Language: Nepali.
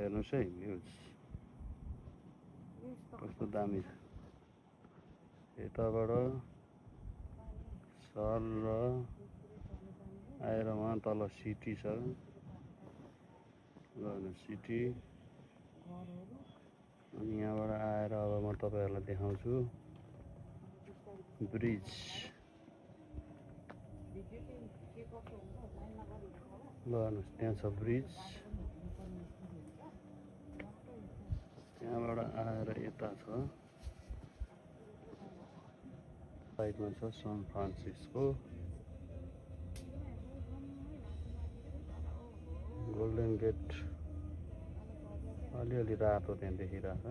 हेर्नुहोस् है भ्युज कस्तो दामी छ। यताबाट सर र आएर वहाँ तल सिटी छ, सिटी। अनि यहाँबाट आएर अब म तपाईहरुलाई देखाउँछु ब्रिज। ल हेर्नुहोस् त्यहाँ छ ब्रिज। त्यहाँबाट आएर यता छ, साइडमा छ सान फ्रान्सिस्को। गोल्डन गेट अलिअलि रातो त्यहाँ देखिरहेछ।